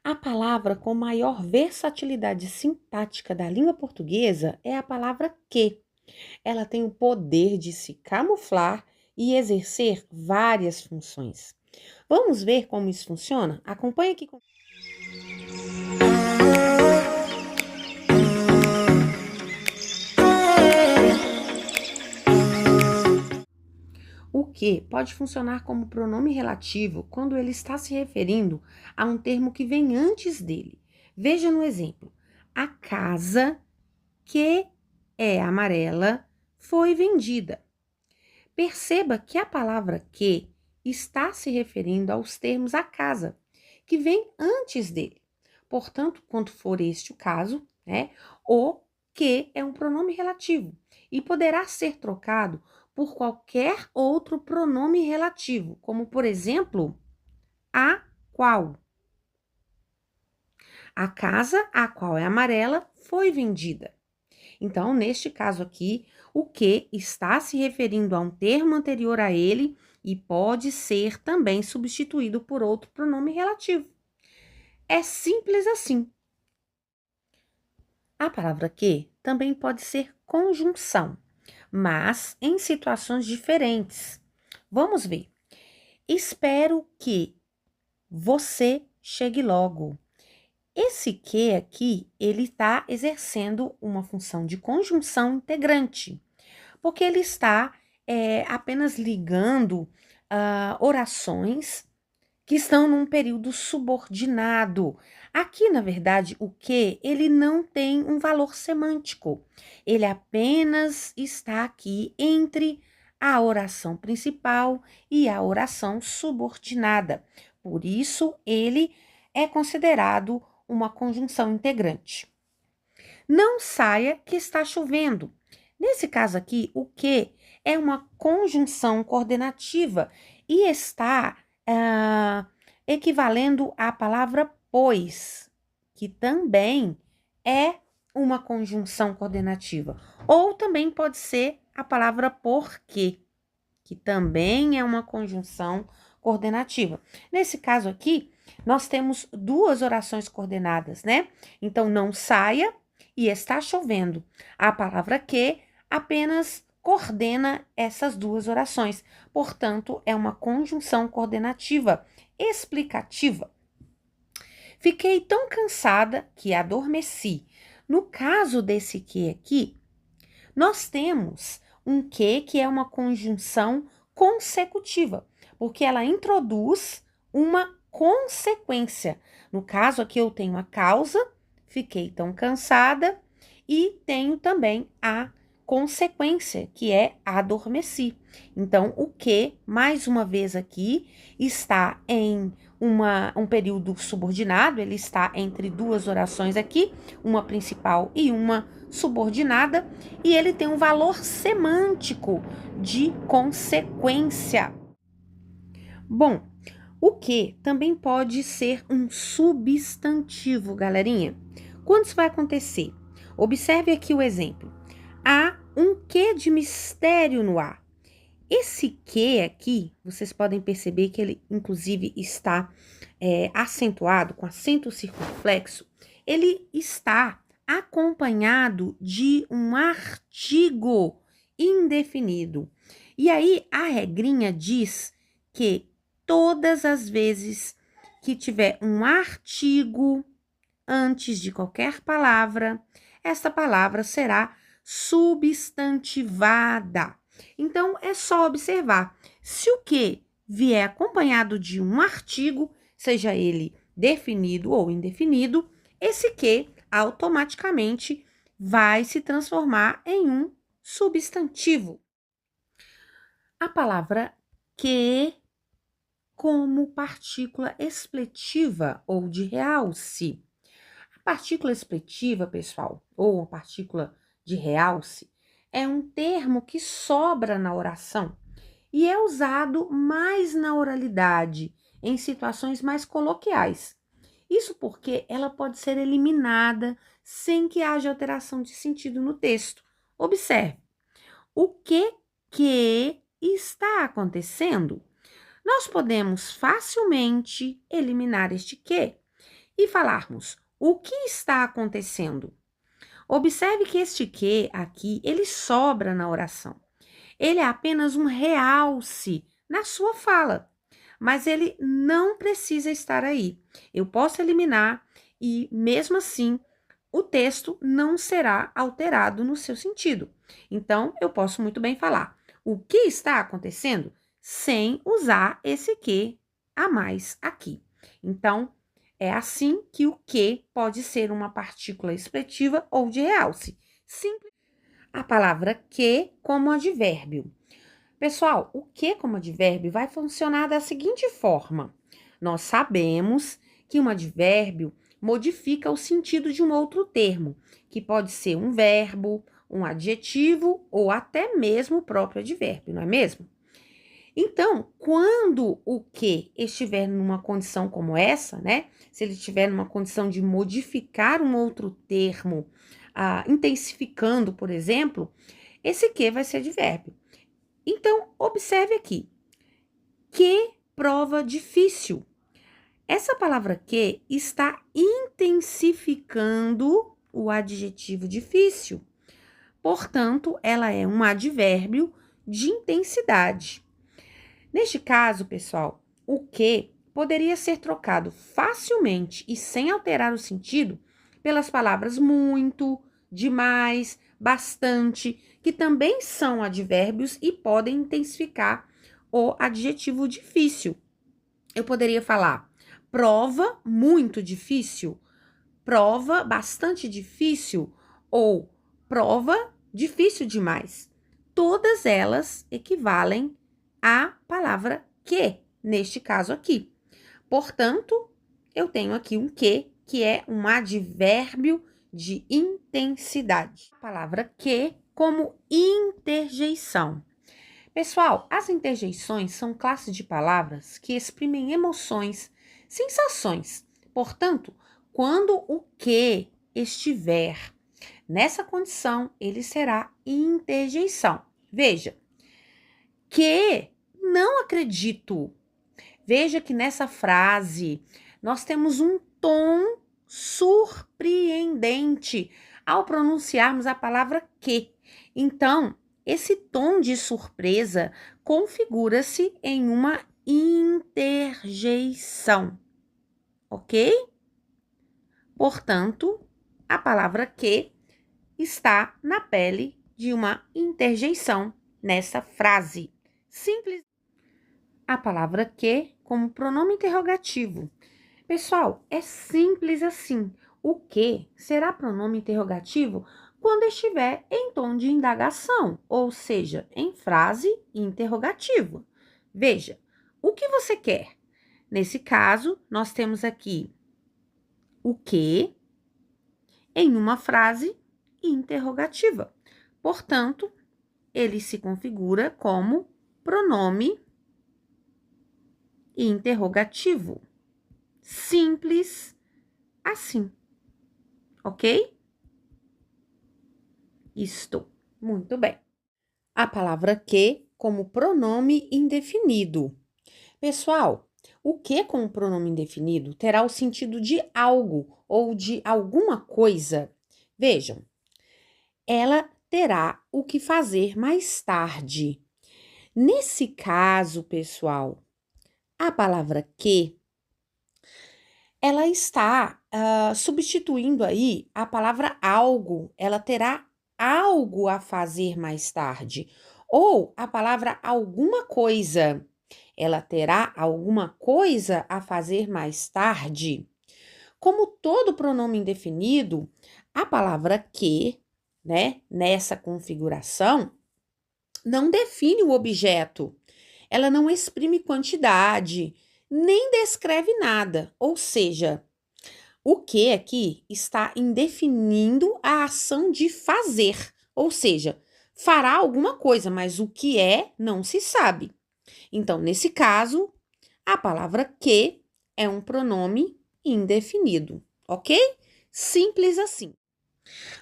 A palavra com maior versatilidade sintática da língua portuguesa é a palavra que. Ela tem o poder de se camuflar e exercer várias funções. Vamos ver como isso funciona? Acompanhe aqui. O que pode funcionar como pronome relativo quando ele está se referindo a um termo que vem antes dele. Veja no exemplo: a casa que é amarela foi vendida. Perceba que a palavra que está se referindo aos termos a casa, que vem antes dele. Portanto, quando for este o caso, o que é um pronome relativo e poderá ser trocado por qualquer outro pronome relativo, como, por exemplo, a qual. A casa, a qual é amarela, foi vendida. Então, neste caso aqui, o que está se referindo a um termo anterior a ele e pode ser também substituído por outro pronome relativo. É simples assim. A palavra que também pode ser conjunção, mas em situações diferentes. Vamos ver. Espero que você chegue logo. Esse que aqui, ele está exercendo uma função de conjunção integrante, porque ele está apenas ligando orações que estão num período subordinado. Aqui, na verdade, o que ele não tem um valor semântico. Ele apenas está aqui entre a oração principal e a oração subordinada. Por isso, ele é considerado uma conjunção integrante. Não saia que está chovendo. Nesse caso aqui, o que é uma conjunção coordenativa e está equivalendo à palavra pois, que também é uma conjunção coordenativa. Ou também pode ser a palavra porque, que também é uma conjunção coordenativa. Nesse caso aqui, nós temos duas orações coordenadas, né? Então, não saia e está chovendo. A palavra que apenas coordena essas duas orações. Portanto, é uma conjunção coordenativa explicativa. Fiquei tão cansada que adormeci. No caso desse que aqui, nós temos um que é uma conjunção consecutiva, porque ela introduz uma consequência. No caso aqui eu tenho a causa, fiquei tão cansada, e tenho também a consequência, que é adormeci. Então, o que, mais uma vez aqui, está em um período subordinado, ele está entre duas orações aqui, uma principal e uma subordinada, e ele tem um valor semântico de consequência. Bom, o que também pode ser um substantivo, galerinha. Quando isso vai acontecer? Observe aqui o exemplo. Há um quê de mistério no ar. Esse que aqui, vocês podem perceber que ele, inclusive, está acentuado, com acento circunflexo. Ele está acompanhado de um artigo indefinido. E aí, a regrinha diz que todas as vezes que tiver um artigo antes de qualquer palavra, essa palavra será substantivada. Então, é só observar. Se o que vier acompanhado de um artigo, seja ele definido ou indefinido, esse que automaticamente vai se transformar em um substantivo. A palavra que como partícula expletiva ou de realce. A partícula expletiva, pessoal, ou a partícula de realce, é um termo que sobra na oração e é usado mais na oralidade, em situações mais coloquiais. Isso porque ela pode ser eliminada sem que haja alteração de sentido no texto. Observe, o que está acontecendo? Nós podemos facilmente eliminar este que e falarmos o que está acontecendo. Observe que este que aqui, ele sobra na oração. Ele é apenas um realce na sua fala, mas ele não precisa estar aí. Eu posso eliminar e, mesmo assim, o texto não será alterado no seu sentido. Então, eu posso muito bem falar o que está acontecendo sem usar esse que a mais aqui. Então, é assim que o que pode ser uma partícula expletiva ou de realce. Simples. A palavra que como advérbio. Pessoal, o que como advérbio vai funcionar da seguinte forma. Nós sabemos que um advérbio modifica o sentido de um outro termo, que pode ser um verbo, um adjetivo ou até mesmo o próprio advérbio, não é mesmo? Então, quando o que estiver numa condição como essa, né? Se ele estiver numa condição de modificar um outro termo, intensificando, por exemplo, esse que vai ser advérbio. Então, observe aqui. Que prova difícil. Essa palavra que está intensificando o adjetivo difícil. Portanto, ela é um advérbio de intensidade. Neste caso, pessoal, o que poderia ser trocado facilmente e sem alterar o sentido pelas palavras muito, demais, bastante, que também são advérbios e podem intensificar o adjetivo difícil. Eu poderia falar prova muito difícil, prova bastante difícil ou prova difícil demais. Todas elas equivalem à palavra que, neste caso aqui. Portanto, eu tenho aqui um que é um advérbio de intensidade. A palavra que como interjeição. Pessoal, as interjeições são classes de palavras que exprimem emoções, sensações. Portanto, quando o que estiver nessa condição, ele será interjeição. Veja, que não acredito. Veja que nessa frase nós temos um tom surpreendente ao pronunciarmos a palavra que. Então, esse tom de surpresa configura-se em uma interjeição, ok? Portanto, a palavra que está na pele de uma interjeição nessa frase. Simples. A palavra que como pronome interrogativo. Pessoal, é simples assim. O que será pronome interrogativo quando estiver em tom de indagação, ou seja, em frase interrogativa. Veja, o que você quer? Nesse caso, nós temos aqui o que em uma frase interrogativa. Portanto, ele se configura como pronome interrogativo. Simples assim, ok? Isto. Muito bem. A palavra que como pronome indefinido. Pessoal, o que como pronome indefinido terá o sentido de algo ou de alguma coisa. Vejam, ela terá o que fazer mais tarde. Nesse caso, pessoal, a palavra que ela está substituindo aí a palavra algo. Ela terá algo a fazer mais tarde. Ou a palavra alguma coisa. Ela terá alguma coisa a fazer mais tarde. Como todo pronome indefinido, a palavra que, né, nessa configuração, não define o objeto. Ela não exprime quantidade, nem descreve nada. Ou seja, o que aqui está indefinindo a ação de fazer. Ou seja, fará alguma coisa, mas o que é não se sabe. Então, nesse caso, a palavra que é um pronome indefinido, ok? Simples assim.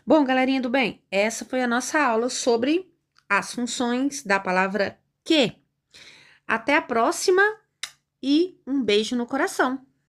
Bom, galerinha do bem, essa foi a nossa aula sobre as funções da palavra que. Até a próxima e um beijo no coração.